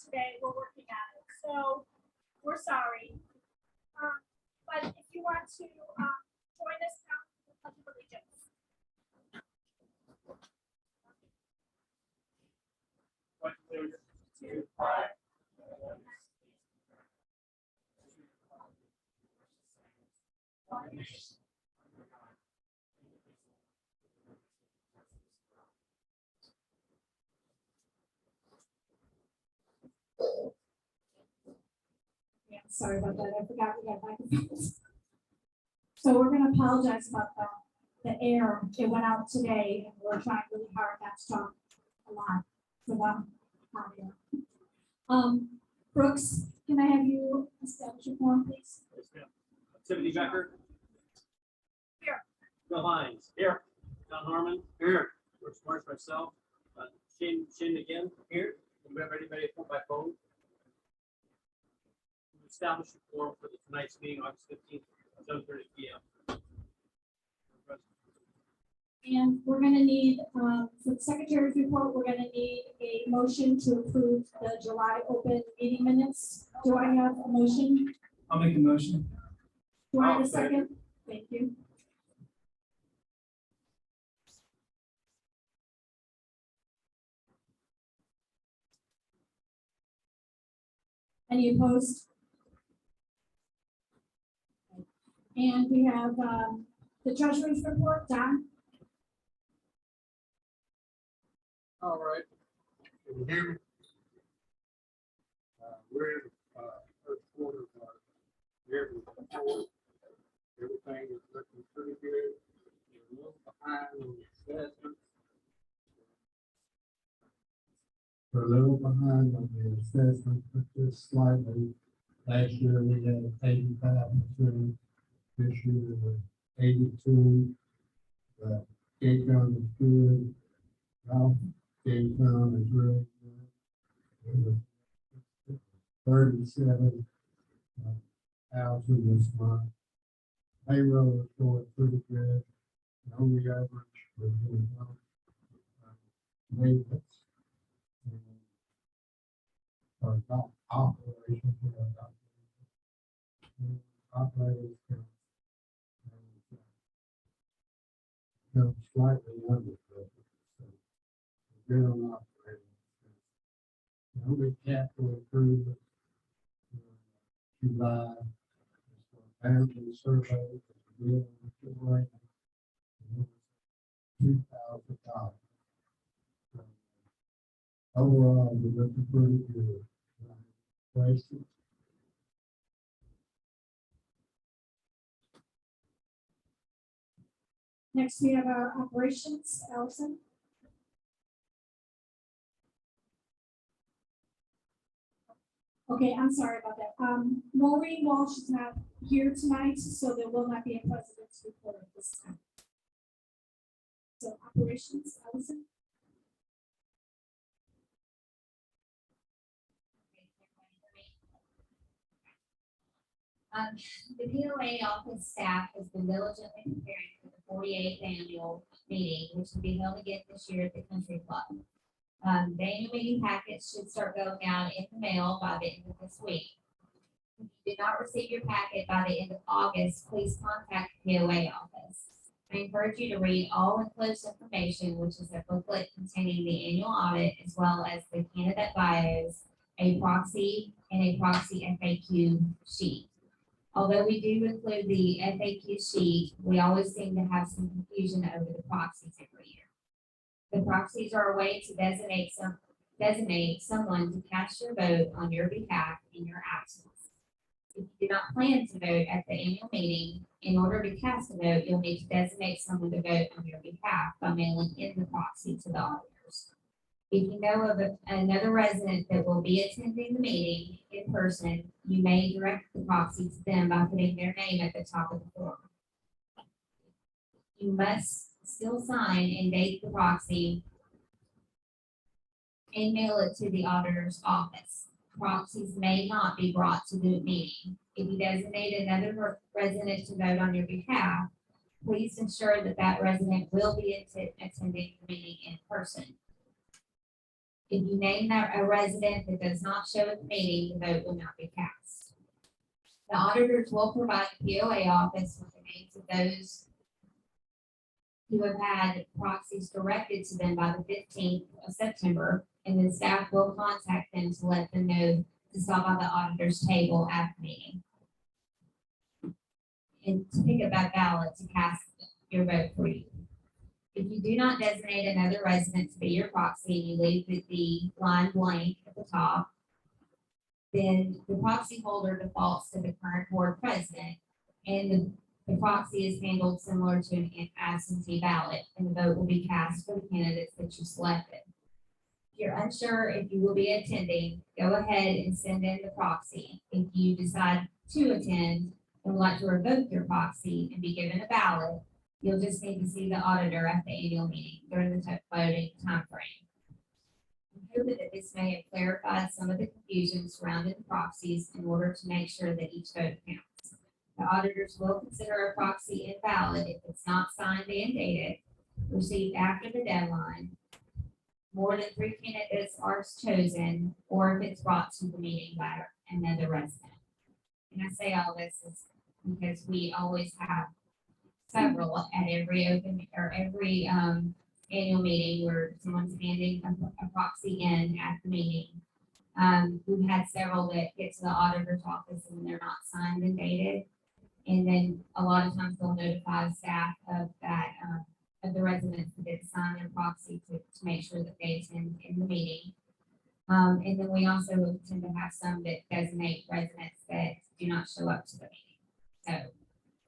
Today we're working at it, so we're sorry. But if you want to join us now, the Pledge of Allegiance. To flag. Yeah, sorry about that. I forgot we got microphones. So we're going to apologize about the air. It went out today, and we're trying really hard not to talk a lot for them out here. Brooks, can I have you establish your form, please? Yes, ma'am. Tiffany Becker. Here. Bill Hines. Here. John Harmon. Here. George Marsh, myself. Shane again. Here. Do we have anybody by phone? Establish the forum for tonight's meeting, August 15th, 7:30 p.m. And we're going to need, for the secretary's report, we're going to need a motion to approve the July open meeting minutes. Do I have a motion? I'll make a motion. Do I have a second? Thank you. Any opposed? And we have the treasurer's report, Don. All right. Can you hear me? We're in the first quarter of our year report. Everything is looking pretty good. We're a little behind on the assessments. We're a little behind on the assessment, but just slightly. Last year we had 85%. This year we're 82. The income is good. Now, income is really good. 37,000 this month. Payroll is going pretty good. The only average for the maintenance. Or not operations, operators come slightly under budget. So we're good on operating. The only capital improvement July is for boundary survey. $2,000. Overall, we're looking pretty good. Questions? Next, we have our operations, Allison. Okay, I'm sorry about that. Maureen Walsh is not here tonight, so there will not be a president's report at this time. So operations, Allison. The POA office staff has been diligently preparing for the 48th annual meeting, which will be held again this year at the Country Club. The annual meeting packets should start going out in the mail by the end of this week. If you did not receive your packet by the end of August, please contact the POA office. I encourage you to read all enclosed information, which is a booklet containing the annual audit as well as the candidate bios, a proxy, and a proxy FAQ sheet. Although we do include the FAQ sheet, we always seem to have some confusion over the proxies every year. The proxies are a way to designate someone to cast your vote on your behalf in your absence. If you do not plan to vote at the annual meeting, in order to cast a vote, you'll need to designate someone to vote on your behalf by mailing in the proxy to the auditors. If you know of another resident that will be attending the meeting in person, you may direct the proxy to them by putting their name at the top of the form. You must still sign and date the proxy and mail it to the auditor's office. Proxies may not be brought to the meeting. If you designate another resident to vote on your behalf, please ensure that that resident will be attending the meeting in person. If you name a resident that does not show at the meeting, the vote will not be cast. The auditors will provide the POA office with the names of those who have had proxies directed to them by the 15th of September, and then staff will contact them to let them know to stop by the auditor's table at the meeting and to pick up that ballot to cast your vote for you. If you do not designate another resident to be your proxy, and you leave the line blank at the top, then the proxy holder defaults to the current board president, and the proxy is handled similar to an absentee ballot, and the vote will be cast for the candidates that you selected. If you're unsure if you will be attending, go ahead and send in the proxy. If you decide to attend and would like to revoke your proxy and be given a ballot, you'll just need to see the auditor at the annual meeting during the voting timeframe. I'm hoping that this may have clarified some of the confusion surrounding the proxies in order to make sure that each vote counts. The auditors will consider a proxy invalid if it's not signed and dated, received after the deadline, more than 3 candidates are chosen, or if it's brought to the meeting by another resident. And I say all this is because we always have several at every open or every annual meeting where someone's handing a proxy in at the meeting. We've had several that get to the auditor's office and they're not signed and dated. And then a lot of times they'll notify staff of that, of the residents that did sign their proxy to make sure that they attend in the meeting. And then we also tend to have some that designate residents that do not show up to the meeting. So,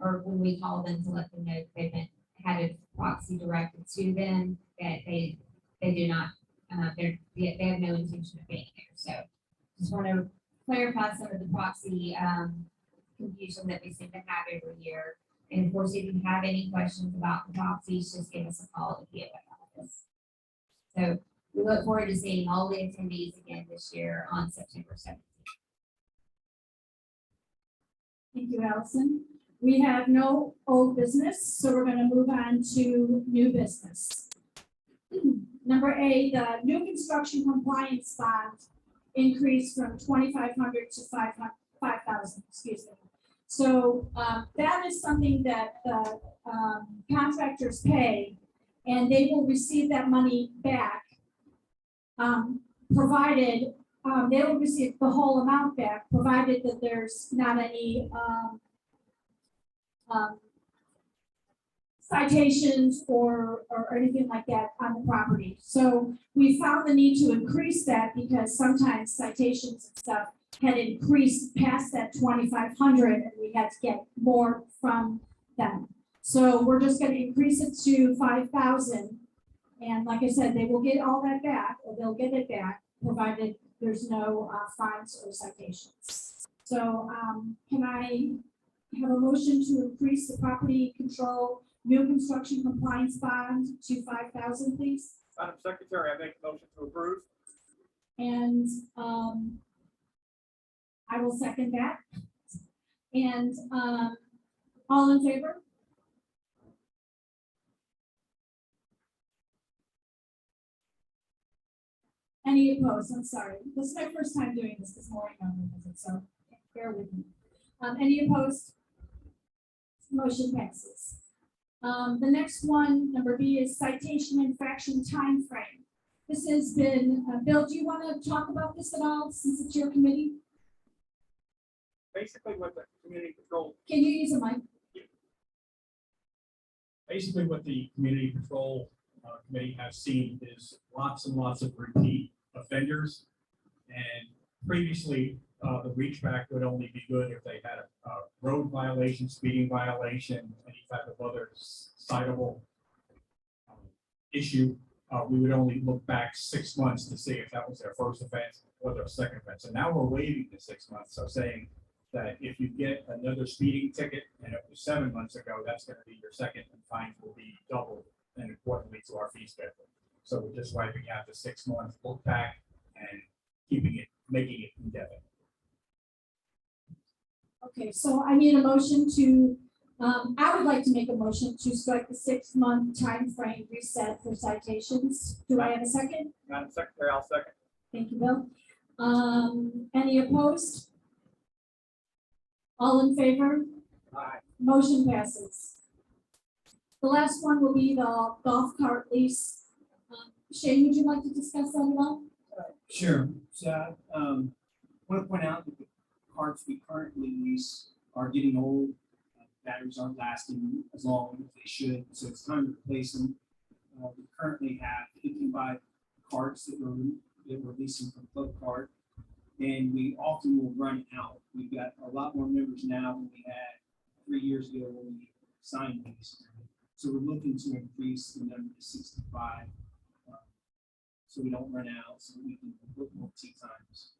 or when we call them to let them know they've had a proxy directed to them, that they do not, they have no intention of being there. So just want to clarify some of the proxy confusion that we seem to have every year. And of course, if you have any questions about the proxies, just give us a call at the POA office. So we look forward to seeing all the attendees again this year on September 17th. Thank you, Allison. We have no old business, so we're going to move on to new business. Number A, the new construction compliance bond increased from 2,500 to 5,000, excuse me. So that is something that the contractors pay, and they will receive that money back, provided they will receive the whole amount back, provided that there's not any citations or anything like that on the property. So we found the need to increase that because sometimes citations and stuff had increased past that 2,500 and we had to get more from them. So we're just going to increase it to 5,000. And like I said, they will get all that back, or they'll get it back, provided there's no fines or citations. So can I have a motion to increase the property control new construction compliance bond to 5,000, please? Madam Secretary, I make a motion to approve. And I will second that. And all in favor? Any opposed? I'm sorry. This is my first time doing this morning on the visit, so bear with me. Any opposed? Motion passes. The next one, number B, is citation infraction timeframe. This has been, Bill, do you want to talk about this at all, since it's your committee? Basically, what the community control, Can you use a mic? Basically, what the community control committee has seen is lots and lots of repeat offenders. And previously, the reach back would only be good if they had a road violation, speeding violation, any type of other citable issue. We would only look back 6 months to see if that was their first offense or their second offense. And now we're waiving the 6 months, so saying that if you get another speeding ticket and it was 7 months ago, that's going to be your second, and fines will be doubled, and importantly to our fee schedule. So we're just wiping out the 6 month look back and keeping it, making it indefinite. Okay, so I need a motion to, I would like to make a motion to strike the 6 month time frame reset for citations. Do I have a second? Madam Secretary, I'll second. Thank you, Bill. Any opposed? All in favor? Aye. Motion passes. The last one will be the golf cart lease. Shane, would you like to discuss that at all? Sure. So, want to point out that the carts we currently lease are getting old. Batteries aren't lasting as long as they should, so it's time to replace them. We currently have 55 carts that we're leasing from Club Cart, and we often will run out. We've got a lot more members now than we had 3 years ago when we signed these. So we're looking to increase the number to 65, so we don't run out, so we can book more tea times.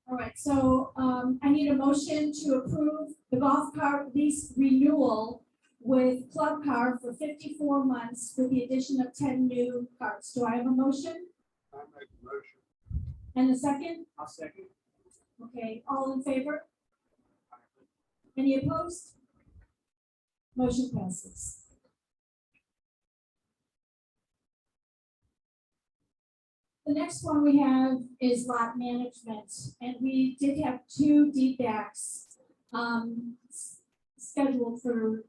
All right, so I need a motion to approve the golf cart lease renewal with Club Car for 54 months with the addition of 10 new carts. Do I have a motion? I make a motion. And a second? I'll second. Okay, all in favor? Any opposed? Motion passes. The next one we have is lot management, and we did have 2 DBACs scheduled for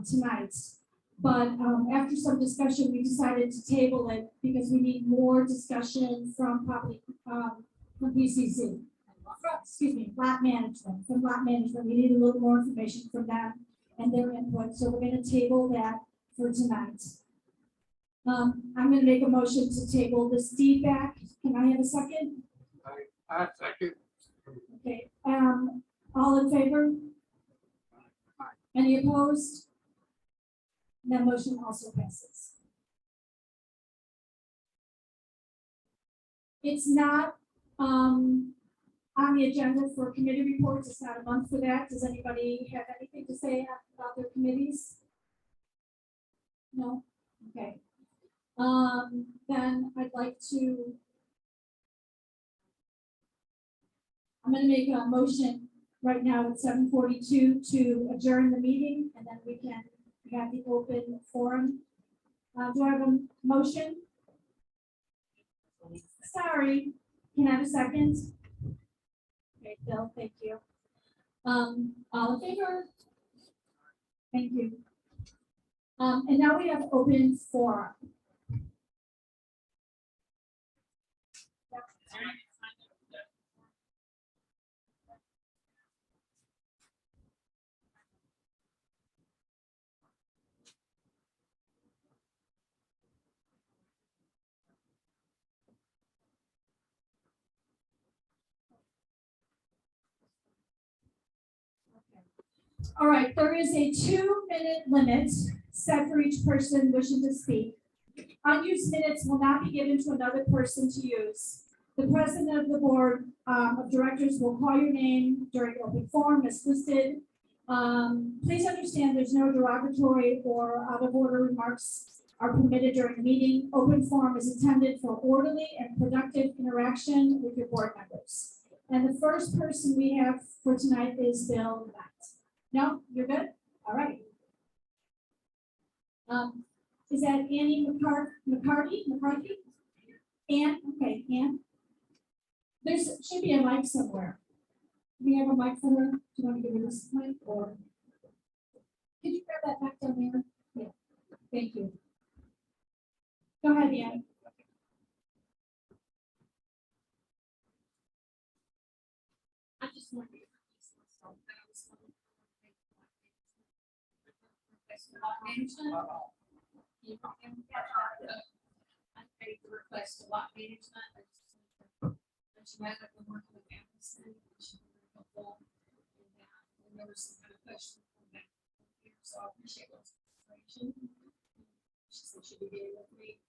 tonight. But after some discussion, we decided to table it because we need more discussion from PCC. Excuse me, lot management, from lot management. We need a little more information from them and their input, so we're gonna table that for tonight. I'm gonna make a motion to table this deed back. Can I have a second? I second. Okay, all in favor? Any opposed? That motion also passes. It's not, on the agenda for committee reports. It's not a month for that. Does anybody have anything to say about their committees? No? Okay. Then I'd like to. I'm gonna make a motion right now at 7:42 to adjourn the meeting, and then we can have the open forum. Do I have a motion? Sorry, can I have a second? Okay, Bill, thank you. All in favor? Thank you. And now we have open forum. All right, there is a 2-minute limit set for each person wishing to speak. Unused minutes will not be given to another person to use. The president of the board of directors will call your name during open forum as listed. Please understand there's no derogatory or out of order remarks are permitted during the meeting. Open forum is intended for orderly and productive interaction with your board members. And the first person we have for tonight is Bill Knight. No, you're good? All right. Is that Annie McCarthy? Ann? Okay, Ann. There should be a mic somewhere. Do we have a mic for her? Do you want to give her this mic or? Could you grab that back down there? Yeah, thank you. Go ahead, Ann. I just wondering. Management. You don't have to catch up. I paid the request to lot management. I just want to let you know that we're working with Amazon. It should be very helpful. And there was some kind of question from back here, so I appreciate those information. She said she'd be getting with me.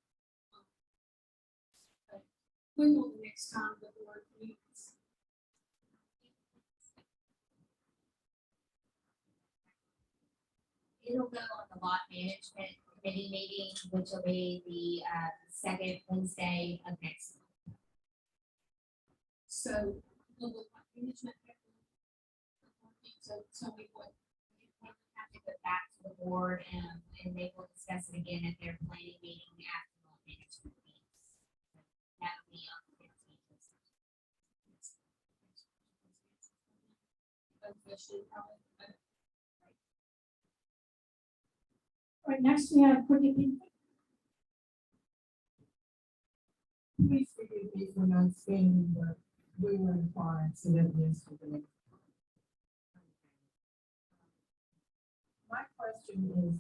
But when will the next time the board meets? It'll go on the lot management committee meeting, which will be the second Wednesday of next month. So, will the lot management so tell me what you have to go back to the board and they will discuss it again at their planning meeting after lot management meetings. That'll be on the 15th. All right, next we have Courtney Pinckney. Please forgive me for not staying, but we were in car accident yesterday. My question is,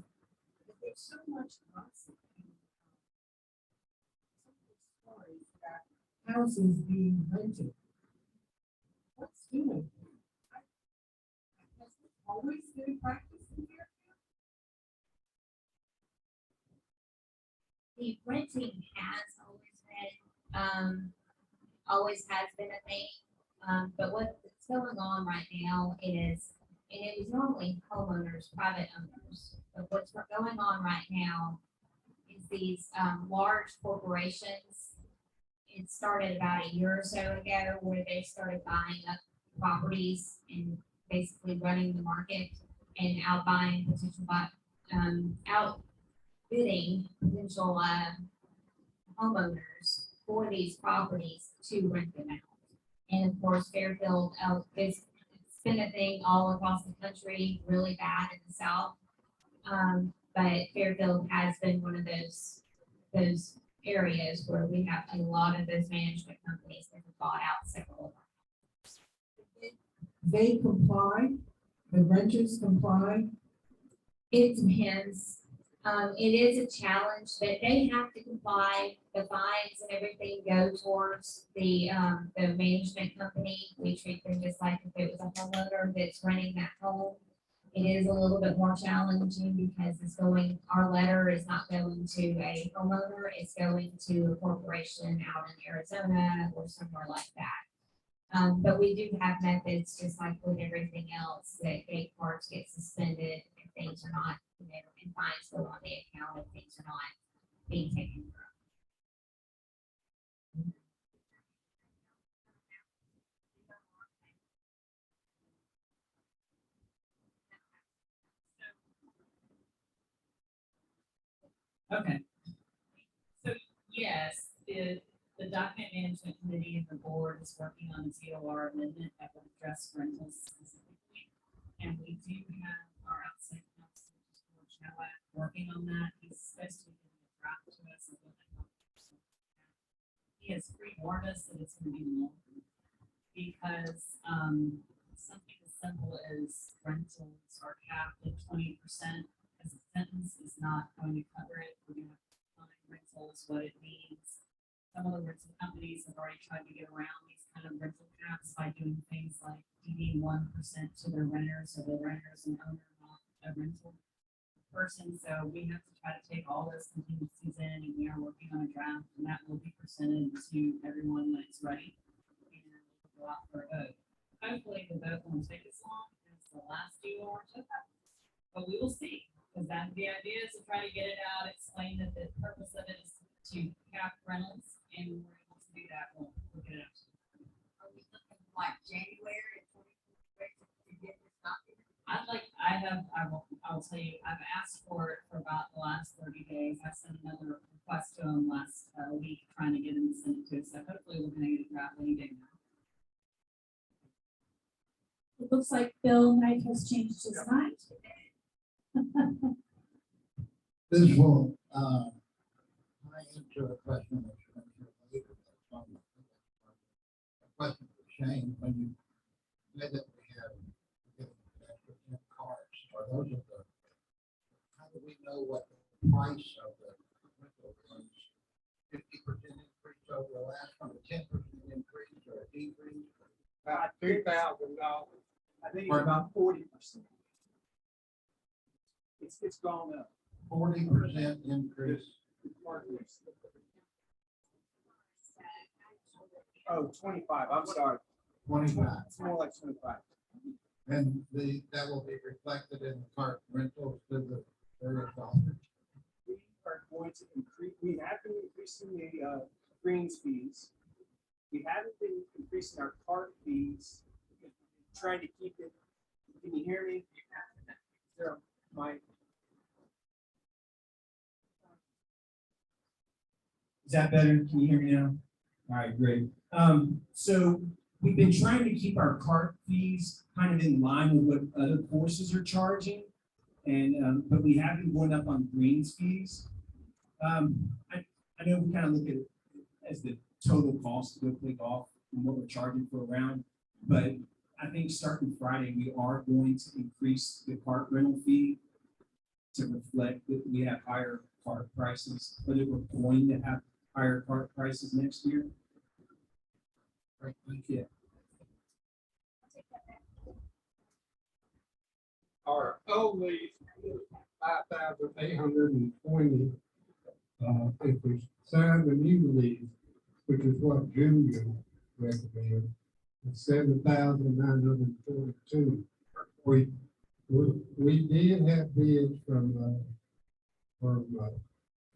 if there's so much gossip and so many stories about houses being rented, what's doing? Has this always been practiced in here? The renting has always has been a thing. But what's going on right now is, and it was normally homeowners, private owners, but what's going on right now is these large corporations. It started about a year or so ago where they started buying up properties and basically running the market and outbuying potential outbidding potential homeowners for these properties to rent them out. And of course, Fairfield, it's been a thing all across the country, really bad in the South. But Fairfield has been one of those areas where we have a lot of those management companies that have bought out several of them. They comply, the renters comply. It depends. It is a challenge, but they have to comply. The fines and everything go towards the management company. We treat them just like if it was a homeowner that's renting that home. It is a little bit more challenging because our letter is not going to a homeowner, it's going to a corporation out in Arizona or somewhere like that. But we do have methods, just like with everything else, that gate cards get suspended if things are not, and fines go on the account if things are not being taken care of. Okay. So yes, the document management committee of the board is working on a TOR amendment that will address rentals specifically. And we do have our outside counsel, George Nowak, working on that. He's supposed to be giving a draft to us. He has pre-warned us that it's going to be long because something as simple as rentals are capped at 20%. As a sentence is not going to cover it. We're going to have to define rentals, what it means. Some of the rental companies have already tried to get around these kind of rental caps by doing things like deeding 1% to their renters, so the renter is an owner, not a rental person. So we have to try to take all those contingencies in, and we are working on a draft, and that will be presented to everyone when it's ready. And we'll go out for a vote. Hopefully the vote won't take as long as the last DOR took up, but we will see. Because that the idea is to try to get it out, explain that the purpose of it is to cap rentals, and we're able to do that. We'll get it out. Are we looking like January of 2023 to get this document? I'll tell you, I've asked for it for about the last 30 days. I sent another request to them last week trying to get them to send it to us. So hopefully we're going to get it draft any day now. It looks like Bill Knight has changed his mind. This will, I answer a question that's from here later. That's on the question for Shane, when you said that we have extra 10 cars, are those of the, how do we know what the price of the rental is? 50% increase over the last one, a 10% increase or a decrease? About $2,000. I think Or it's about 40%. It's gone up. 40% increase. Oh, 25, I'm sorry. 25. It's more like 25. And that will be reflected in the cart rentals to the various offers. We are going to increase, we have been increasing the greens fees. We haven't been increasing our cart fees. Trying to keep it, can you hear me? There, my. Is that better? Can you hear me now? All right, great. So we've been trying to keep our cart fees kind of in line with what other courses are charging. And, but we have been going up on greens fees. I know we kind of look at it as the total cost to go play golf and what we're charging for a round, but I think starting Friday, we are going to increase the cart rental fee to reflect that we have higher cart prices, but if we're going to have higher cart prices next year. Right, yeah. Are only 5,820, if we sign the new lease, which is what Junior recommended, it's 7,942. We did have bids from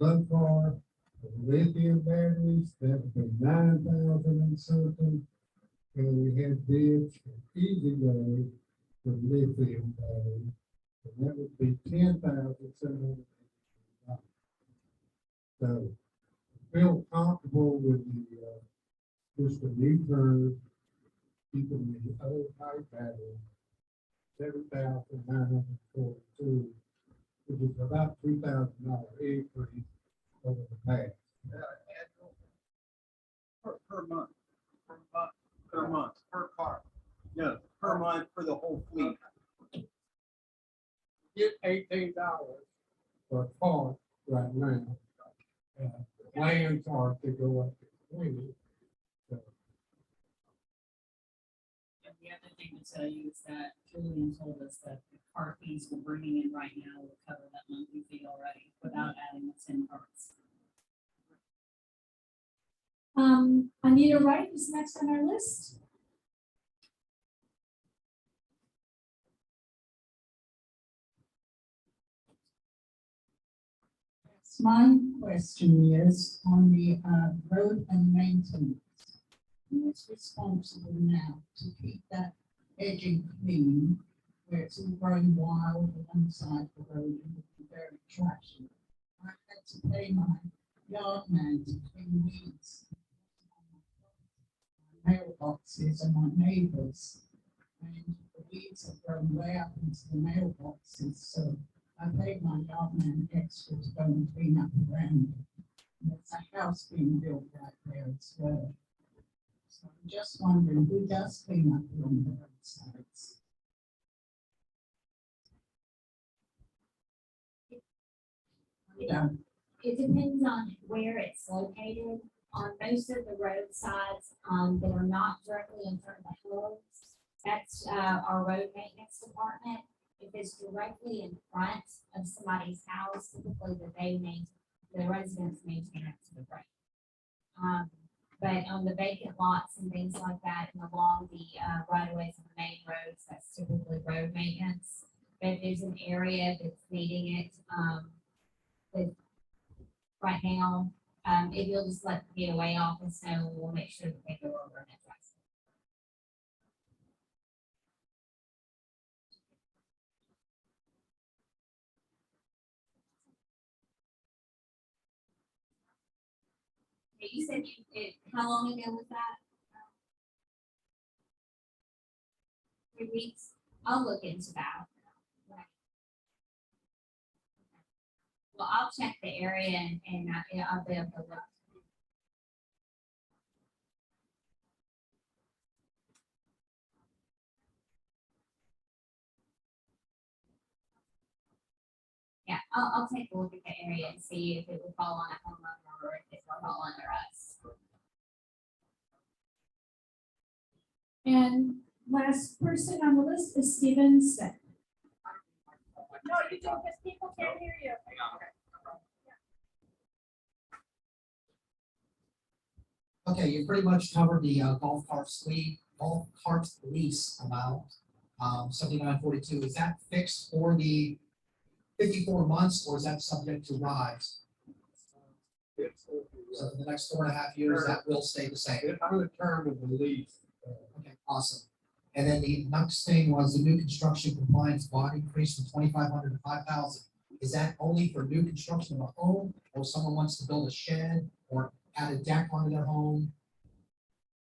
Sunfar, lithium batteries, that would be 9,000 and something. And we had bids from Easy Go for lithium batteries, and that would be 10,700. So feel comfortable with just the new term, keeping the old high battery, 7,942, which is about $2,000 increase over the past. Per month. Per month. Per car. No, per month for the whole fleet. Get $18 for a car right now. Plans are to go up to 20. So, And the other thing to tell you is that Julian told us that the cart fees we're bringing in right now will cover that monthly fee already without adding the 10 carts. Anita Wright is next on our list. My question is on the road and maintenance. Who is responsible now to keep that edging clean, where it's all growing wild on one side of the road and it's very trashy? I had to pay my yard man to clean weeds, my mailboxes and my neighbors. And the weeds have grown way up into the mailboxes, so I paid my yard man extra to go and clean up around it. And there's a house being built right there as well. So I'm just wondering who does clean up along the roadsides? Yeah. It depends on where it's located. On most of the roadsides, that are not directly in front of the homes, that's, our road maintenance department. If it's directly in front of somebody's house, typically the residents maintain it to the right. But on the vacant lots and things like that, and along the, right of ways of the main roads, that's typically road maintenance. But if there's an area that's needing it, with right now, if you'll just let the POA office know, we'll make sure that they go over and address it. You said how long ago was that? 3 weeks? I'll look into that. Well, I'll check the area and I'll be able to look. Yeah, I'll take a look at the area and see if it would fall on a homeowner or if it will fall under us. And last person on the list is Steven Smith. No, you don't, because people can't hear you. Okay, you pretty much covered the golf cart lease amount, 7942. Is that fixed for the 54 months, or is that subject to rise? So for the next 4.5 years, that will stay the same. On the term of the lease, Okay, awesome. And then the next thing was the new construction compliance bond increase from 2,500 to 5,000. Is that only for new construction of a home, or someone wants to build a shed or add a deck onto their home?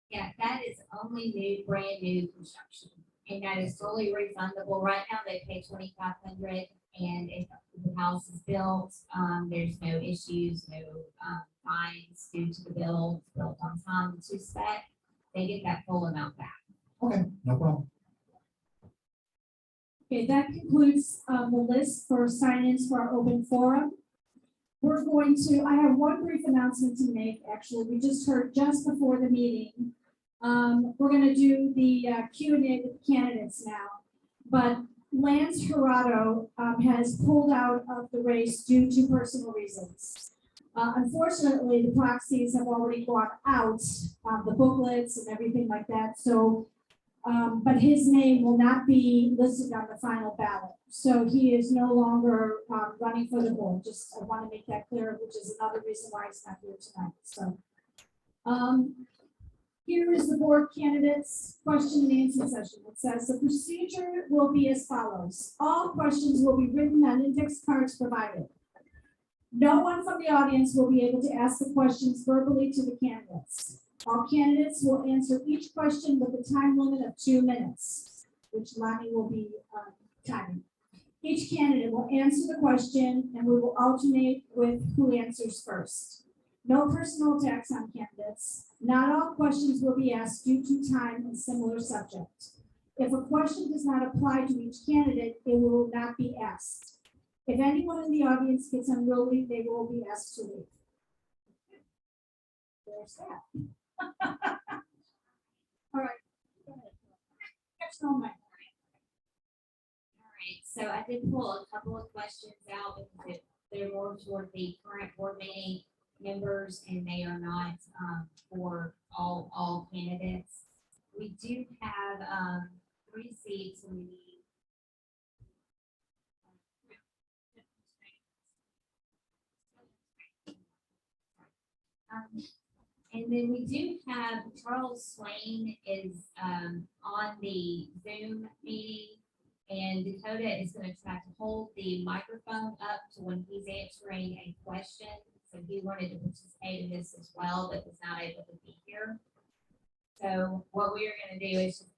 Yeah, that is only new, brand new construction, and that is fully refundable. Right now, they pay 2,500, and if the house is built, there's no issues, no fines due to the bill, it's built on time to spec, they get that full amount back. Okay, no problem. Okay, that concludes the list for sign-ins for our open forum. We're going to, I have one brief announcement to make, actually. We just heard just before the meeting. We're gonna do the Q&A with the candidates now. But Lance Gerardo has pulled out of the race due to personal reasons. Unfortunately, the proxies have already gone out, the booklets and everything like that. So but his name will not be listed on the final ballot. So he is no longer running for the board. Just, I want to make that clear, which is another reason why he's not here tonight. So here is the board candidates question and answer session. It says the procedure will be as follows. All questions will be written on index cards provided. No one from the audience will be able to ask the questions verbally to the candidates. All candidates will answer each question with a time limit of 2 minutes, which Lonnie will be timing. Each candidate will answer the question and we will alternate with who answers first. No personal attacks on candidates. Not all questions will be asked due to time and similar subject. If a question does not apply to each candidate, it will not be asked. If anyone in the audience gets unruly, they will be asked to leave. There's that. All right. Go ahead. Catch no mic. All right, so I did pull a couple of questions out because they're more toward the current board meeting members and they are not for all candidates. We do have 3 seats and we need and then we do have Charles Swain is on the Zoom meeting, and Dakota is going to try to hold the microphone up to when he's answering a question. So he wanted to participate in this as well, but was not able to be here. So what we are going to do is just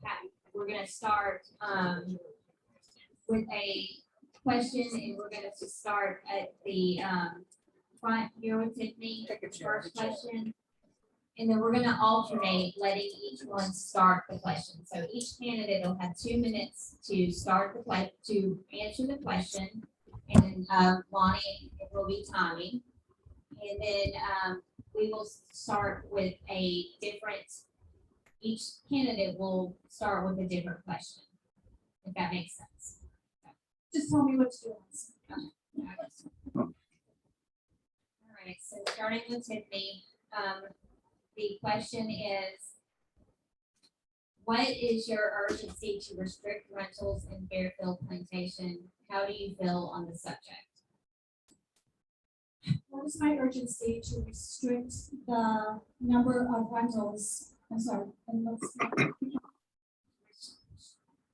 we're going to start with a question, and we're going to start at the front here with Tiffany, first question. And then we're gonna alternate letting each one start the question. So each candidate will have 2 minutes to start the to answer the question. And Lonnie will be timing. And then we will start with a different, each candidate will start with a different question, if that makes sense. Just tell me what to do. All right, so starting with Tiffany, the question is, what is your urgency to restrict rentals in Fairfield Plantation? How do you feel on the subject? What is my urgency to restrict the number of rentals? I'm sorry. And what's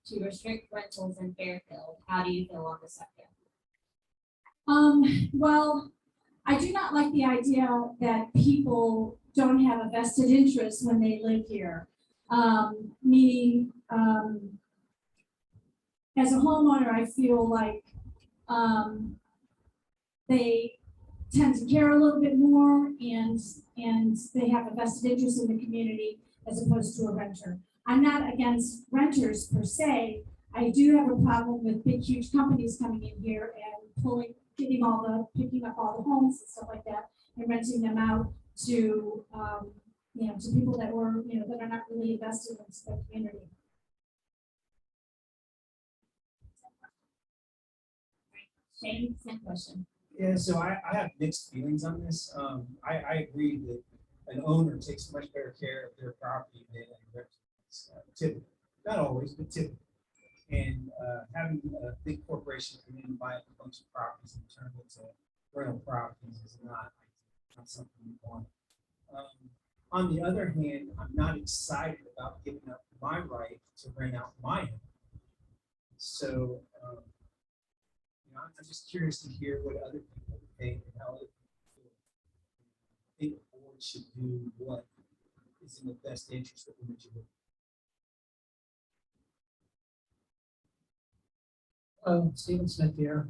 To restrict rentals in Fairfield, how do you feel on the subject? Well, I do not like the idea that people don't have a vested interest when they live here. Meaning, as a homeowner, I feel like they tend to care a little bit more and they have a vested interest in the community as opposed to a renter. I'm not against renters per se. I do have a problem with big, huge companies coming in here and picking up all the homes and stuff like that and renting them out to, to people that that are not really invested in the community. Shane, same question. Yeah, so I have mixed feelings on this. I agree that an owner takes much better care of their property than a renter. Typically, not always, but typically. And having a big corporation come in and buy a bunch of properties and turn them into rental properties is not something we want. On the other hand, I'm not excited about giving up my right to rent out my home. So, I'm just curious to hear what other people think and how other people think the board should do what is in the best interest of the majority. Stephen Smith here.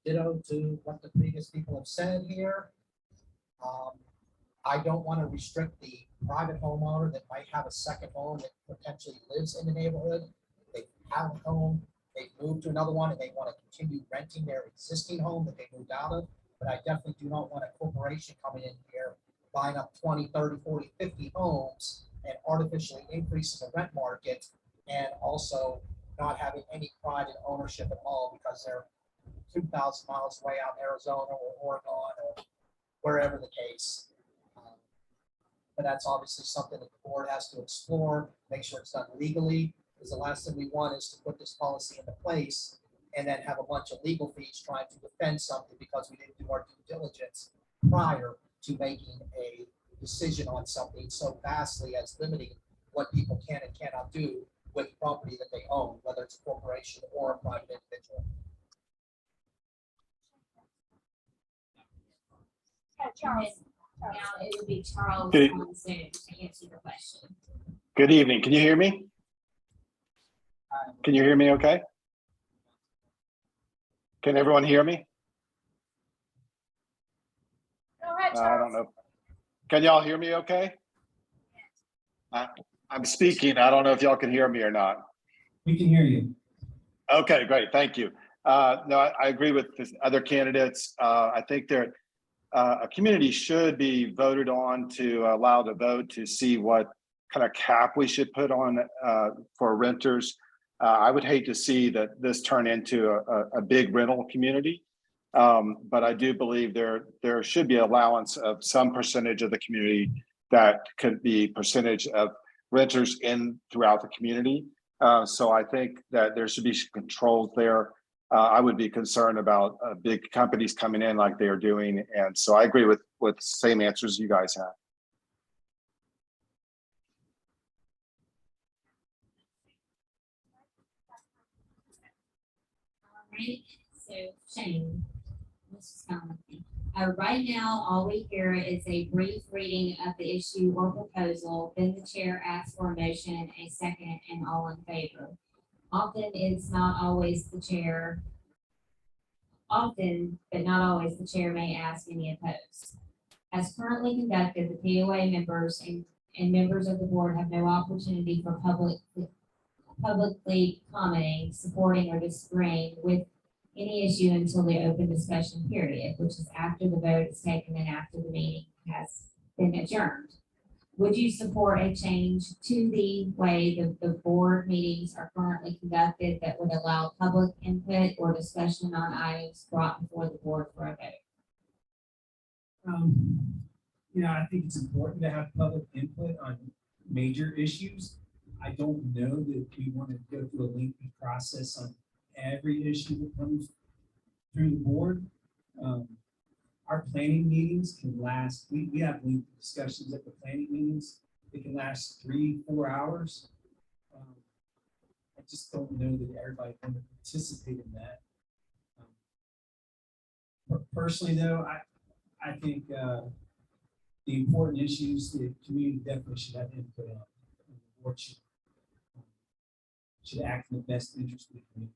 Ditto to what the previous people have said here. I don't want to restrict the private homeowner that might have a second home that potentially lives in the neighborhood. They have a home, they've moved to another one, and they want to continue renting their existing home that they moved out of. But I definitely do not want a corporation coming in here, buying up 20, 30, 40, 50 homes and artificially increasing the rent market, and also not having any pride in ownership at all because they're 2,000 miles away out in Arizona or Oregon or wherever the case. But that's obviously something that the board has to explore, make sure it's done legally, because the last thing we want is to put this policy into place and then have a bunch of legal fees trying to defend something because we didn't do our due diligence prior to making a decision on something so vastly as limiting what people can and cannot do with property that they own, whether it's a corporation or a private individual. Now it would be Charles Good. on Zoom to answer your question. Good evening. Can you hear me? Can you hear me okay? Can everyone hear me? Go ahead, I don't know. Can y'all hear me okay? I'm speaking. I don't know if y'all can hear me or not. We can hear you. Okay, great. Thank you. No, I agree with the other candidates. I think that a community should be voted on to allow the vote to see what kind of cap we should put on for renters. I would hate to see that this turn into a big rental community, but I do believe there should be allowance of some percentage of the community that could be percentage of renters in throughout the community. So I think that there should be controls there. I would be concerned about big companies coming in like they are doing, and so I agree with the same answers you guys have. Right, so Shane, this is kind of thing. Right now, all we hear is a brief reading of the issue or proposal, then the chair asks for a motion, a second, and all in favor. Often, it's not always the chair. Often, but not always, the chair may ask any opposed. As currently conducted, the POA members and members of the board have no opportunity for publicly commenting, supporting, or disagreeing with any issue until the open discussion period, which is after the vote is taken and after the meeting has been adjourned. Would you support a change to the way the board meetings are currently conducted that would allow public input or discussion on items brought before the board for a vote? I think it's important to have public input on major issues. I don't know that we want to go through a lengthy process on every issue that comes through the board. Our planning meetings can last, we have lengthy discussions at the planning meetings. It can last 3-4 hours. I just don't know that everybody can participate in that. Personally though, I think the important issues, the community definitely should have input on. And the board should act in the best interest of the community.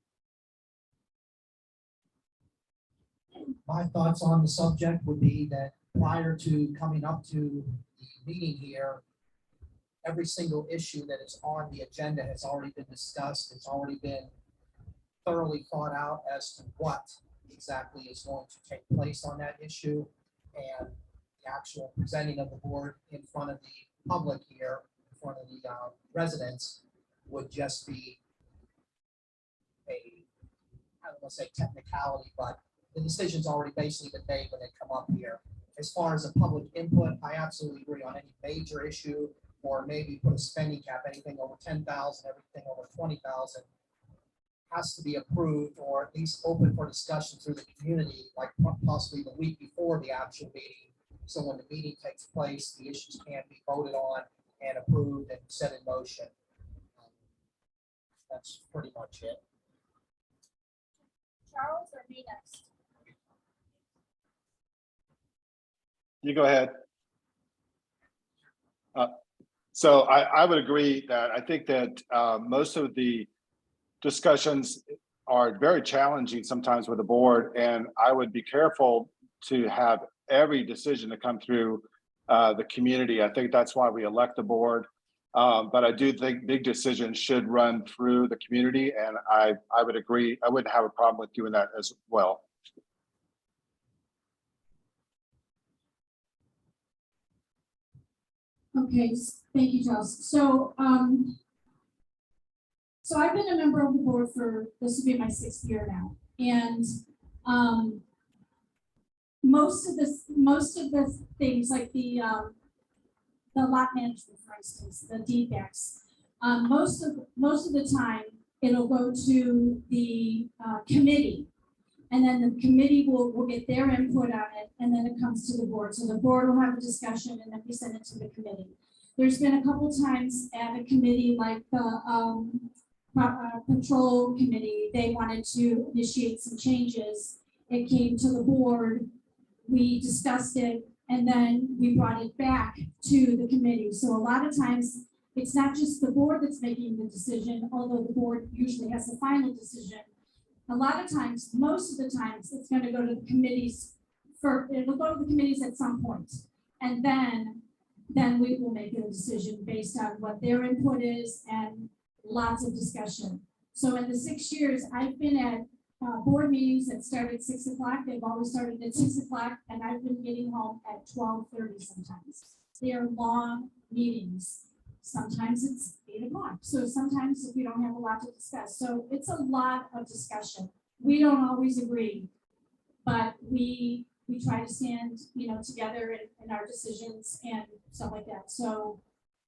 My thoughts on the subject would be that prior to coming up to the meeting here, every single issue that is on the agenda has already been discussed. It's already been thoroughly thought out as to what exactly is going to take place on that issue. And the actual presenting of the board in front of the public here, in front of the residents, would just be I don't want to say technicality, but the decision's already basically been made when they come up here. As far as the public input, I absolutely agree on any major issue, or maybe put a spending cap, anything over 10,000, everything over 20,000 has to be approved or at least open for discussion through the community, like possibly the week before the actual meeting. So when the meeting takes place, the issues can be voted on and approved and set in motion. That's pretty much it. Charles or me next? You go ahead. So I would agree that I think that most of the discussions are very challenging sometimes with the board, and I would be careful to have every decision to come through the community. I think that's why we elect the board. But I do think big decisions should run through the community, and I would agree. I wouldn't have a problem with doing that as well. Okay, thank you, Charles. So, so I've been a member of the board for, this will be my 6th year now. And, most of the things like the lot management, for instance, the defects, most of the time, it'll go to the committee. And then the committee will get their input on it, and then it comes to the board. So the board will have a discussion, and then we send it to the committee. There's been a couple times at a committee like the patrol committee, they wanted to initiate some changes. It came to the board, we discussed it, and then we brought it back to the committee. So a lot of times, it's not just the board that's making the decision, although the board usually has the final decision. A lot of times, most of the times, it's going to go to the committees it'll go to the committees at some point. And then we will make a decision based on what their input is and lots of discussion. So in the 6 years, I've been at board meetings that start at 6 o'clock. They've always started at 6 o'clock, and I've been getting home at 12:30 sometimes. They are long meetings. Sometimes it's 8 o'clock. So sometimes we don't have a lot to discuss. So it's a lot of discussion. We don't always agree, but we try to stand, together in our decisions and stuff like that. So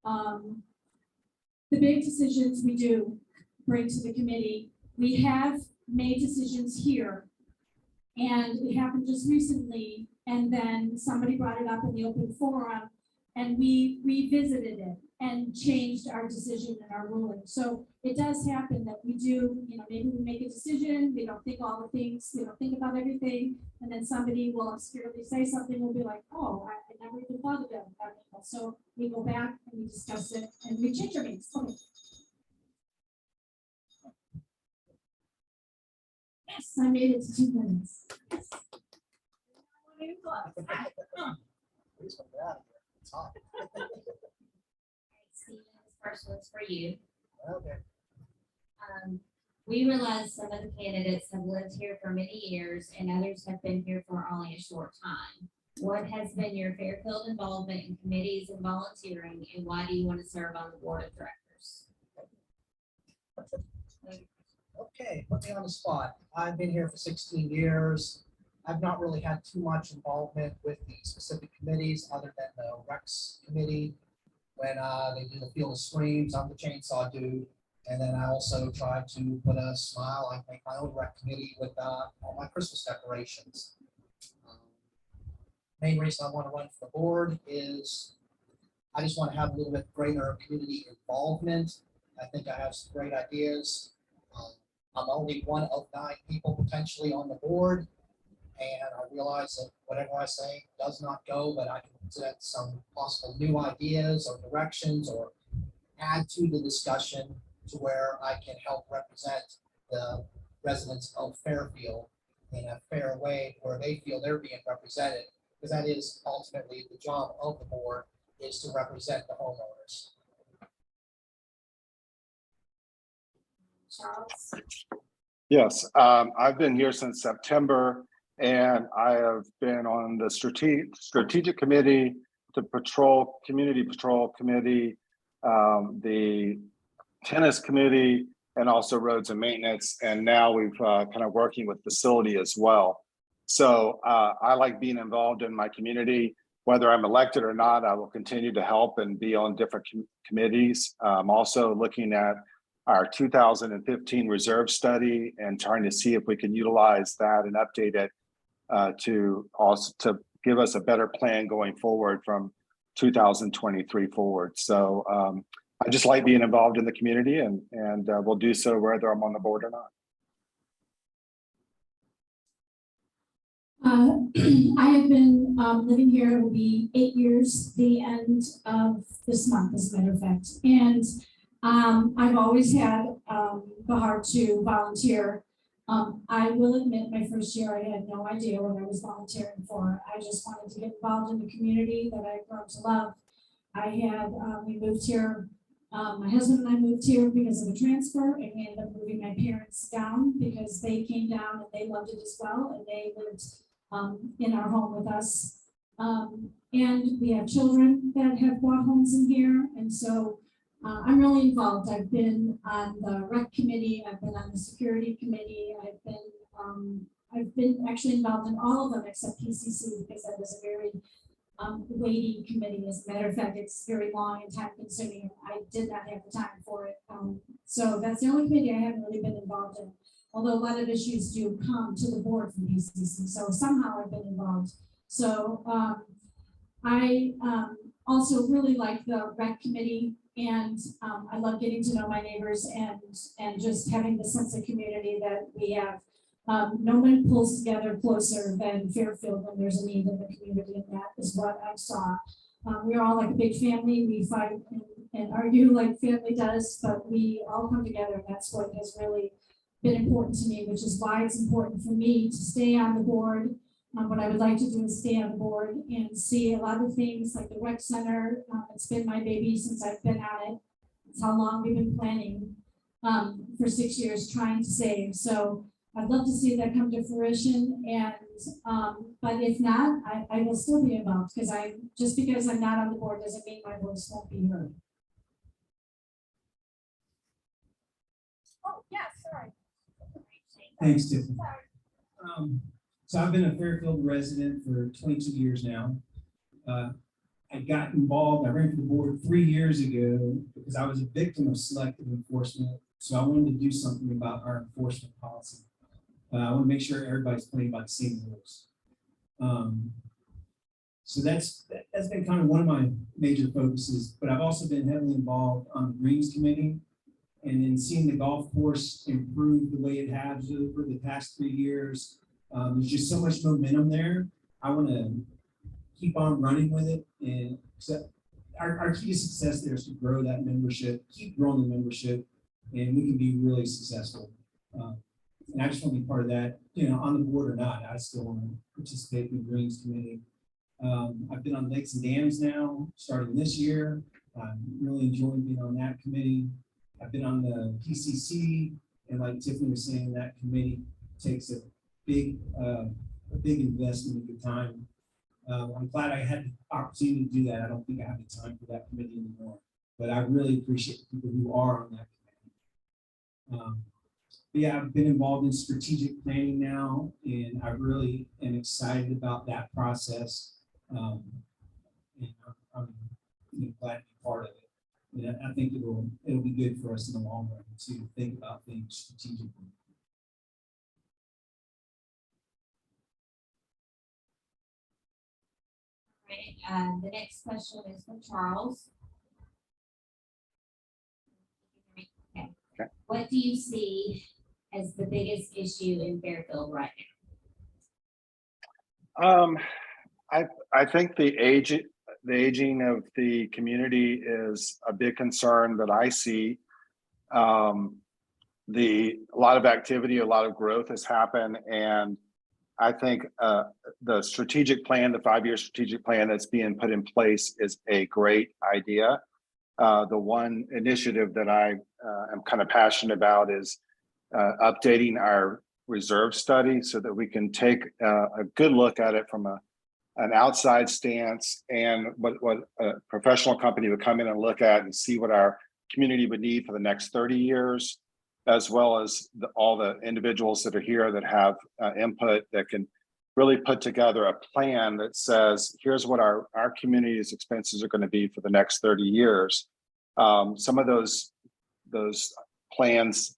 the big decisions we do bring to the committee. We have made decisions here, and it happened just recently, and then somebody brought it up in the open forum, and we revisited it and changed our decision and our ruling. So it does happen that we do, maybe we make a decision, we don't think all the things, we don't think about everything, and then somebody will obscurely say something, we'll be like, oh, I never even thought of that. So we go back and we discuss it and we change our minds. Okay. Yes, I made it to 2 minutes. Yes. Please come down here. It's hot. Stephen, this first one's for you. Okay. We realize some of the candidates have lived here for many years and others have been here for only a short time. What has been your Fairfield involvement in committees and volunteering, and why do you want to serve on the board of directors? Okay, put me on the spot. I've been here for 16 years. I've not really had too much involvement with the specific committees other than the Recs committee. When they do the Field of Streams, I'm the chainsaw dude. And then I also try to put a smile. I make my own rec committee with all my Christmas decorations. Main reason I want to run for the board is I just want to have a little bit greater community involvement. I think I have some great ideas. I'm only one of 9 people potentially on the board, and I realize that whatever I say does not go, but I can present some possible new ideas or directions or add to the discussion to where I can help represent the residents of Fairfield in a fair way where they feel they're being represented, because that is ultimately the job of the board, is to represent the homeowners. Charles? Yes, I've been here since September, and I have been on the strategic committee, the community patrol committee, the tennis committee, and also roads and maintenance. And now we've kind of working with facility as well. So I like being involved in my community, whether I'm elected or not. I will continue to help and be on different committees. I'm also looking at our 2015 reserve study and trying to see if we can utilize that and update it to give us a better plan going forward from 2023 forward. So I just like being involved in the community, and we'll do so whether I'm on the board or not. I have been living here, it will be 8 years, the end of this month, as a matter of fact. And I've always had the heart to volunteer. I will admit, my first year, I had no idea what I was volunteering for. I just wanted to get involved in the community that I've grown to love. We moved here, my husband and I moved here because of a transfer, and we ended up moving my parents down because they came down and they loved it as well, and they lived in our home with us. And we have children that have bought homes in here, and so I'm really involved. I've been on the rec committee, I've been on the security committee, I've been actually involved in all of them except PCC, because that was a very weighty committee. As a matter of fact, it's very long and time consuming. I did not have the time for it. So that's the only committee I haven't really been involved in. Although a lot of issues do come to the board from PCC, so somehow I've been involved. So I also really like the rec committee, and I love getting to know my neighbors and just having the sense of community that we have. No one pulls together closer than Fairfield when there's a need in the community, and that is what I saw. We're all like a big family. We fight and argue like family does, but we all come together, and that's what has really been important to me, which is why it's important for me to stay on the board. What I would like to do is stay on the board and see a lot of things like the rec center. It's been my baby since I've been on it. It's how long we've been planning for 6 years trying to save. So I'd love to see that come to fruition, and but if not, I will still be involved, because just because I'm not on the board doesn't mean my voice won't be heard. Oh, yeah, sorry. Thanks, Tiffany. So I've been a Fairfield resident for 22 years now. I got involved, I ran for the board 3 years ago because I was a victim of selective enforcement. So I wanted to do something about our enforcement policy. I want to make sure everybody's playing by the same rules. So that's been kind of one of my major focuses, but I've also been heavily involved on the Greens Committee, and then seeing the golf course improve the way it has over the past 3 years. There's just so much momentum there. I want to keep on running with it, and our key to success there is to grow that membership, keep growing the membership, and we can be really successful. And I just want to be part of that, on the board or not. I still want to participate in the Greens Committee. I've been on Lakes and Dams now, starting this year. I'm really enjoying being on that committee. I've been on the PCC, and like Tiffany was saying, that committee takes a big investment of your time. I'm glad I had the opportunity to do that. I don't think I have the time for that committee anymore, but I really appreciate the people who are on that committee. But yeah, I've been involved in strategic planning now, and I really am excited about that process. And I'm glad to be part of it. And I think it'll be good for us in the long run to think about things strategically. Right, the next question is from Charles. Okay. Okay. What do you see as the biggest issue in Fairfield right now? I think the aging of the community is a big concern that I see. A lot of activity, a lot of growth has happened, and I think the strategic plan, the 5-year strategic plan that's being put in place is a great idea. The one initiative that I am kind of passionate about is updating our reserve study so that we can take a good look at it from an outside stance, and what a professional company would come in and look at and see what our community would need for the next 30 years, as well as all the individuals that are here that have input that can really put together a plan that says, here's what our community's expenses are going to be for the next 30 years. Some of those plans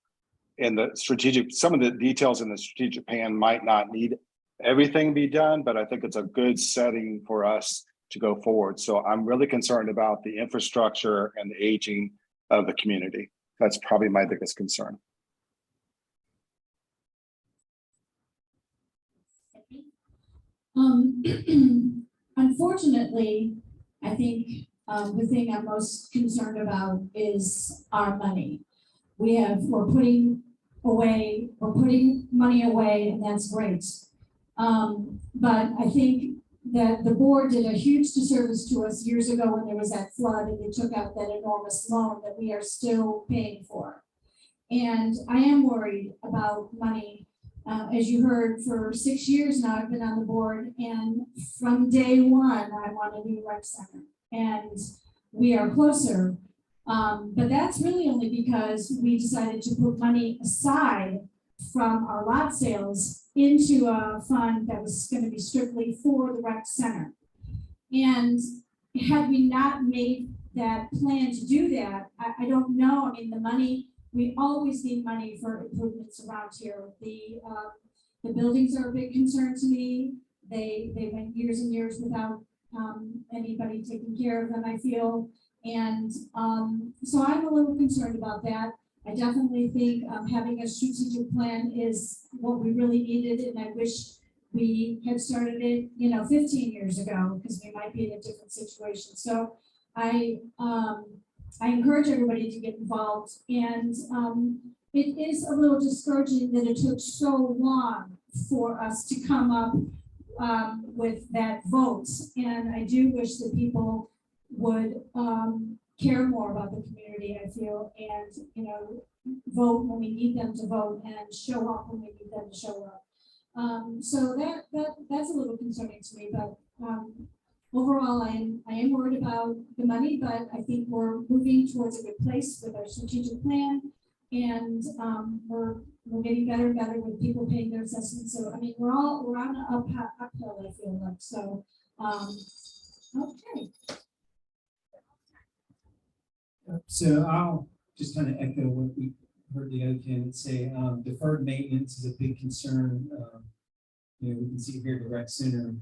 in the strategic, some of the details in the strategic plan might not need everything be done, but I think it's a good setting for us to go forward. So I'm really concerned about the infrastructure and the aging of the community. That's probably my biggest concern. Unfortunately, I think the thing I'm most concerned about is our money. We're putting money away, and that's great. But I think that the board did a huge disservice to us years ago when there was that flood and they took out that enormous loan that we are still paying for. And I am worried about money. As you heard, for 6 years now, I've been on the board, and from day one, I want a new rec center, and we are closer. But that's really only because we decided to put money aside from our lot sales into a fund that was going to be strictly for the rec center. And had we not made that plan to do that, I don't know. I mean, the money, we always need money for improvements around here. The buildings are a big concern to me. They went years and years without anybody taking care of them, I feel. And so I'm a little concerned about that. I definitely think having a strategic plan is what we really needed, and I wish we had started it, 15 years ago, because we might be in a different situation. So I encourage everybody to get involved, and it is a little discouraging that it took so long for us to come up with that vote. And I do wish that people would care more about the community, I feel, and vote when we need them to vote and show up when we need them to show up. So that's a little concerning to me, but overall, I am worried about the money, but I think we're moving towards a good place with our strategic plan, and we're getting better and better with people paying their assessments. So I mean, we're on an uphill, I feel like. So okay. So I'll just kind of echo what we heard the other candidates say. Deferred maintenance is a big concern. We can see here at the rec center,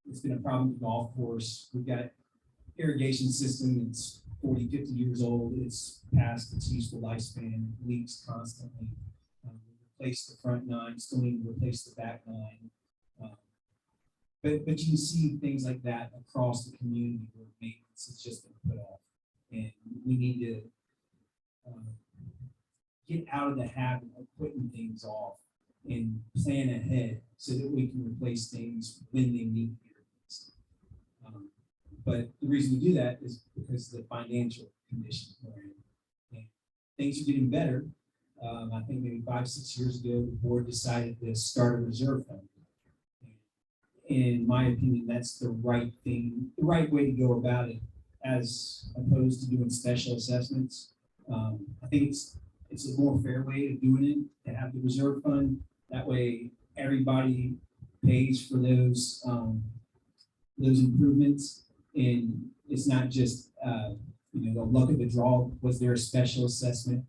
it's been a problem with the golf course. We've got irrigation system that's 40, 50 years old. It's past its useful lifespan, leaks constantly. We replaced the front 9, still need to replace the back 9. But you can see things like that across the community where maintenance has just been put off. And we need to get out of the habit of putting things off and plan ahead so that we can replace things when they need to be replaced. But the reason we do that is because of the financial condition we're in. And things are getting better. I think maybe 5, 6 years ago, the board decided to start a reserve fund. In my opinion, that's the right thing, the right way to go about it, as opposed to doing special assessments. I think it's a more fair way of doing it, to have the reserve fund. That way, everybody pays for those improvements, and it's not just the luck of the draw. Was there a special assessment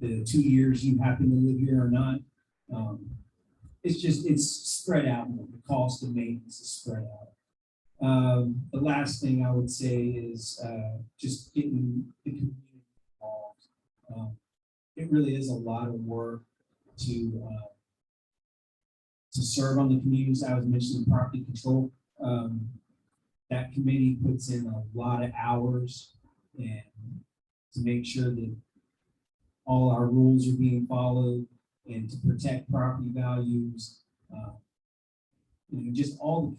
the 2 years you happen to live here or not? It's spread out more. The cost of maintenance is spread out. The last thing I would say is just getting the community involved. It really is a lot of work to serve on the communities. I was mentioning property control. That committee puts in a lot of hours and to make sure that all our rules are being followed and to protect property values. just all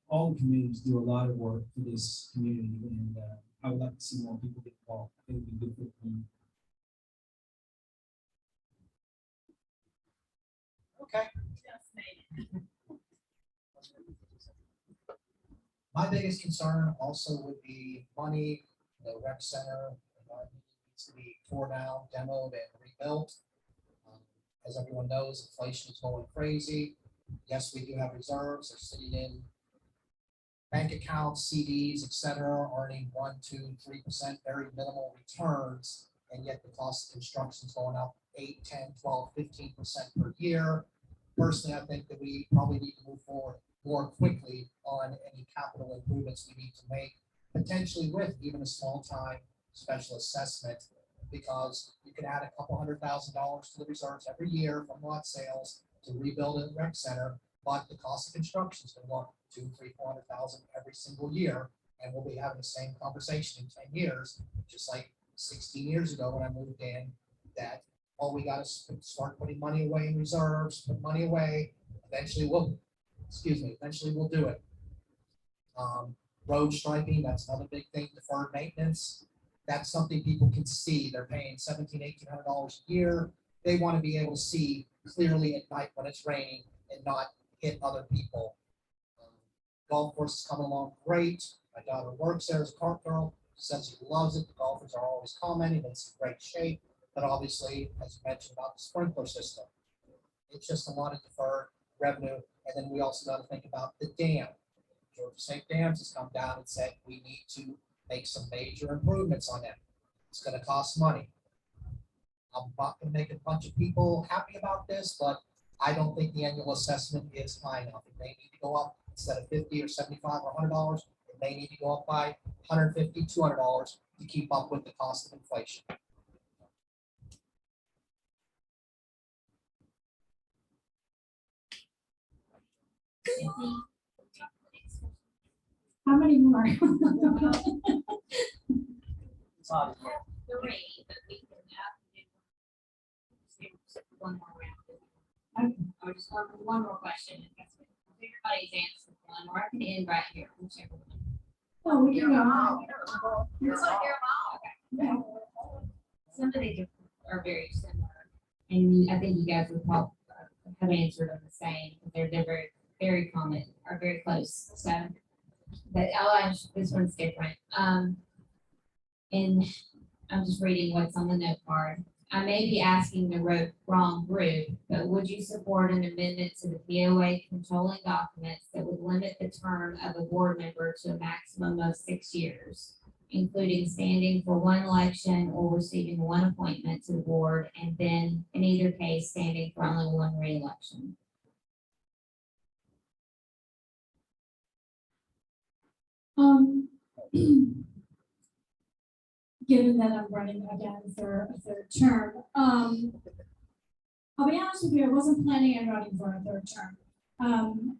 the communities do a lot of work for this community, and I would like to see more people get involved. I think it'd be good for the community. Okay. Just made it. My biggest concern also would be money, the rec center, needs to be torn down, demoed and rebuilt. As everyone knows, inflation is going crazy. Yes, we do have reserves, they're sitting in bank accounts, CDs, et cetera, earning 1%, 2%, 3%, very minimal returns. And yet the cost of construction is going up 8, 10, 12, 15% per year. Personally, I think that we probably need to move forward more quickly on any capital improvements we need to make, potentially with even a small time special assessment, because you can add a couple $100,000 to the reserves every year from lot sales to rebuild a rec center, but the cost of construction is going to go up 200,000, 300,000, 400,000 every single year, and we'll be having the same conversation in 10 years, just like 16 years ago when I moved in, that all we got is start putting money away in reserves, put money away, eventually we'll do it. Road striping, that's another big thing, deferred maintenance. That's something people can see. They're paying $1,700, $1,800 a year. They want to be able to see clearly at night when it's raining and not hit other people. Golf course is coming along great. My daughter works there as a cart girl. She says she loves it. The golfers are always commenting that it's in great shape. But obviously, as you mentioned about the sprinkler system, it's just a lot of deferred revenue. And then we also got to think about the dam. Georgia St. Dams has come down and said we need to make some major improvements on that. It's going to cost money. I'm not going to make a bunch of people happy about this, but I don't think the annual assessment is high enough. It may need to go up instead of $50 or $75 or $100. It may need to go up by $150, $200 to keep up with the cost of inflation. How many more? It's hot in here. 3, but we can do one more round. Or just one more question. If everybody's answered one, or I can end right here, whichever one. Oh, we can go. You want to hear them all? Okay. Some of these are very similar, and I think you guys would probably have answered them the same. They're very, very common, are very close. So, but this one's different. And I'm just reading what's on the note card. I may be asking the wrong group, but would you support an amendment to the POA controlling documents that would limit the term of a board member to a maximum of 6 years, including standing for one election or receiving one appointment to the board, and then in either case, standing for only one re-election? Given that I'm running again for a third term, I'll be honest with you, I wasn't planning on running for a third term.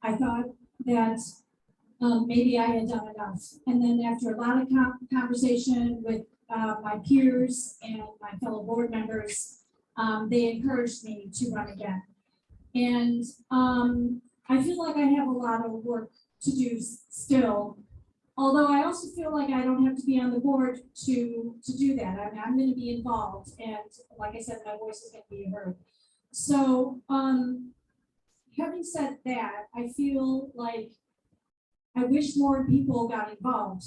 I thought that maybe I had done enough. And then after a lot of conversation with my peers and my fellow board members, they encouraged me to run again. And I feel like I have a lot of work to do still. Although I also feel like I don't have to be on the board to do that. I mean, I'm going to be involved, and like I said, my voice is going to be heard. So, having said that, I feel like I wish more people got involved.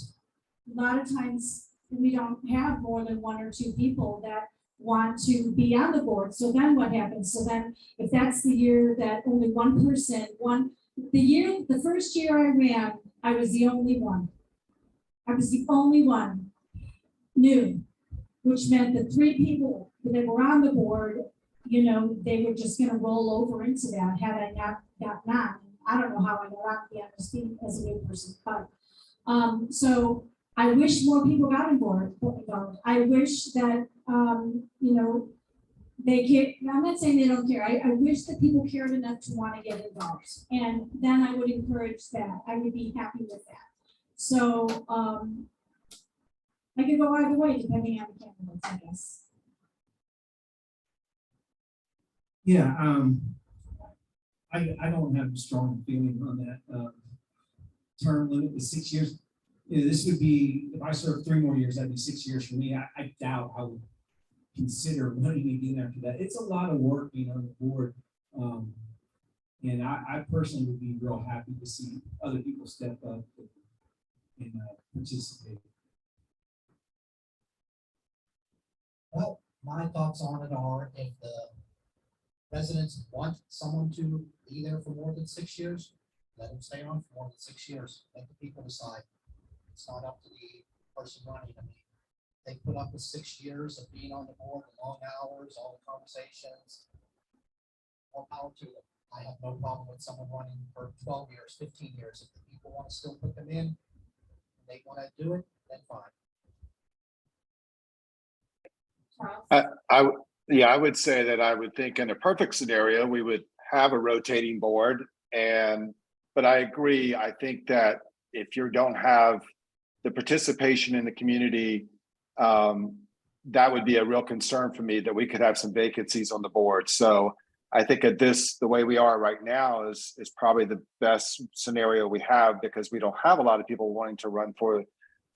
A lot of times we don't have more than 1 or 2 people that want to be on the board. So then what happens? So then if that's the year that only one person, the first year I ran, I was the only one. I was the only one new, which meant that 3 people that were on the board, you know, they were just going to roll over into that had I not gotten on. I don't know how I got on the team as a new person, but so I wish more people got involved. I wish that, you know, they care. I'm not saying they don't care. I wish that people cared enough to want to get involved. And then I would encourage that. I would be happy with that. So I could go either way depending on the candidates, I guess. Yeah, I don't have a strong feeling on that. Term limit is 6 years. Yeah, this would be, if I serve 3 more years, that'd be 6 years for me. I doubt I would consider running again after that. It's a lot of work being on the board. And I personally would be real happy to see other people step up and participate. Well, my thoughts on it are if the residents want someone to be there for more than 6 years, let them stay on for more than 6 years. Let the people decide. It's not up to the person running. I mean, they put up with 6 years of being on the board, the long hours, all the conversations. More power to them. I have no problem with someone running for 12 years, 15 years. If the people want to still put them in, and they want to do it, then fine. Charles? Yeah, I would say that I would think in a perfect scenario, we would have a rotating board but I agree. I think that if you don't have the participation in the community, that would be a real concern for me that we could have some vacancies on the board. So I think the way we are right now is probably the best scenario we have because we don't have a lot of people wanting to run for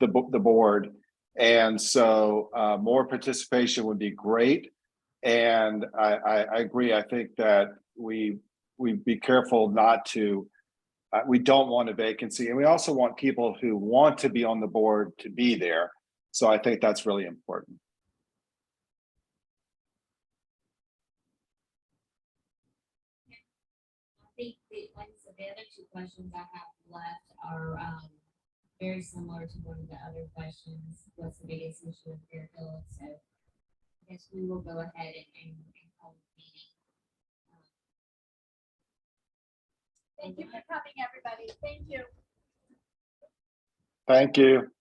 the board. And so more participation would be great. And I agree. I think that we be careful not to, we don't want a vacancy. And we also want people who want to be on the board to be there. So I think that's really important. I think like I said, the other 2 questions I have left are very similar to one of the other questions. What's the biggest issue in Fairfield? So I guess we will go ahead and hold the meeting. Thank you for coming, everybody. Thank you. Thank you.